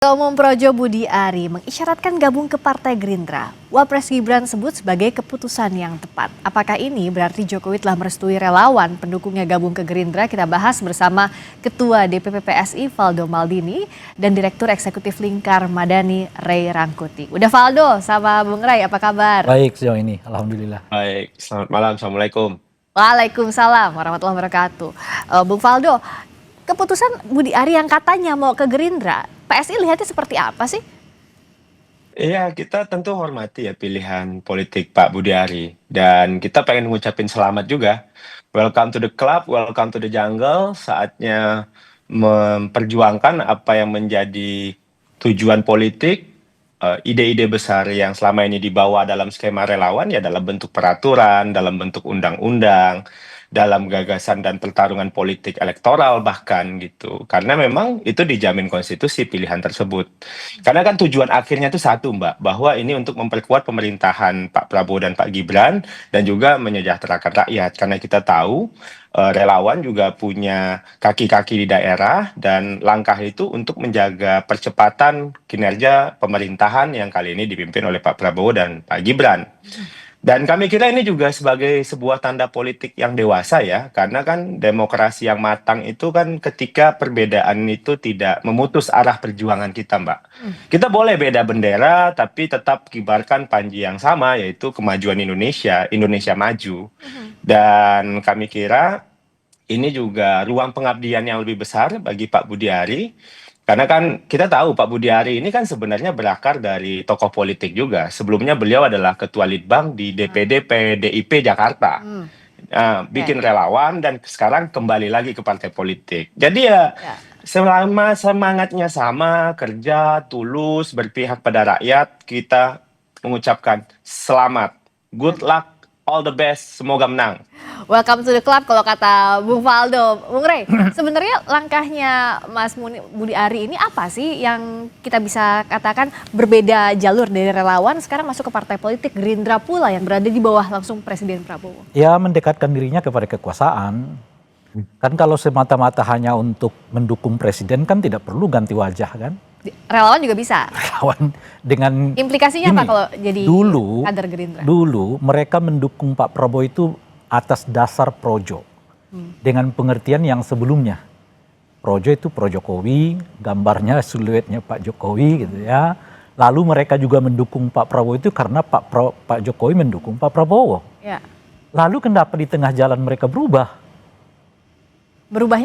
Ketua Umum Projo Budi Ari mengisyaratkan gabung ke Partai Gerindra. Wapres Gibran sebut sebagai keputusan yang tepat. Apakah ini berarti Jokowi telah merestui relawan pendukungnya gabung ke Gerindra? Kita bahas bersama Ketua DPP PSI Valdo Maldini dan Direktur Eksekutif Lingkar Madani Ray Rangkuti. Udah Valdo sama Bung Ray, apa kabar? Baik sejauh ini, alhamdulillah. Baik, selamat malam, assalamualaikum. Waalaikumsalam warahmatullahi wabarakatuh. Bung Valdo, keputusan Budi Ari yang katanya mau ke Gerindra, PSI lihatnya seperti apa sih? Iya, kita tentu hormati ya pilihan politik Pak Budi Ari. Dan kita pengen ngucapin selamat juga. Welcome to the club, welcome to the jungle. Saatnya memperjuangkan apa yang menjadi tujuan politik, ide-ide besar yang selama ini dibawa dalam skema relawan ya dalam bentuk peraturan, dalam bentuk undang-undang, dalam gagasan dan pertarungan politik elektoral bahkan gitu. Karena memang itu dijamin konstitusi pilihan tersebut. Karena kan tujuan akhirnya itu satu Mbak, bahwa ini untuk memperkuat pemerintahan Pak Prabowo dan Pak Gibran dan juga menyejahterakan rakyat. Karena kita tahu relawan juga punya kaki-kaki di daerah dan langkah itu untuk menjaga percepatan kinerja pemerintahan yang kali ini dipimpin oleh Pak Prabowo dan Pak Gibran. Dan kami kira ini juga sebagai sebuah tanda politik yang dewasa ya, karena kan demokrasi yang matang itu kan ketika perbedaan itu tidak memutus arah perjuangan kita, Mbak. Kita boleh beda bendera, tapi tetap kibarkan panji yang sama, yaitu kemajuan Indonesia, Indonesia maju. Dan kami kira ini juga ruang pengabdian yang lebih besar bagi Pak Budi Ari. Karena kan kita tahu Pak Budi Ari ini kan sebenarnya berakar dari tokoh politik juga. Sebelumnya beliau adalah Ketua Litbang di DPD PDIP Jakarta. Bikin relawan dan sekarang kembali lagi ke partai politik. Jadi ya selama semangatnya sama, kerja, tulus, berpihak pada rakyat, kita mengucapkan selamat. Good luck, all the best, semoga menang. Welcome to the club kalau kata Bung Valdo. Bung Ray, sebenarnya langkahnya Mas Budi Ari ini apa sih yang kita bisa katakan berbeda jalur dari relawan sekarang masuk ke partai politik Gerindra pula yang berada di bawah langsung Presiden Prabowo? Ya mendekatkan dirinya kepada kekuasaan. Kan kalau semata-mata hanya untuk mendukung presiden kan tidak perlu ganti wajah kan. Relawan juga bisa? Relawan dengan implikasinya apa kalau jadi kader Gerindra? Dulu mereka mendukung Pak Prabowo itu atas dasar projo. Dengan pengertian yang sebelumnya. Projo itu pro Jokowi, gambarnya siluetnya Pak Jokowi gitu ya. Lalu mereka juga mendukung Pak Prabowo itu karena Pak Jokowi mendukung Pak Prabowo. Ya. Lalu kenapa di tengah jalan mereka berubah? Berubahnya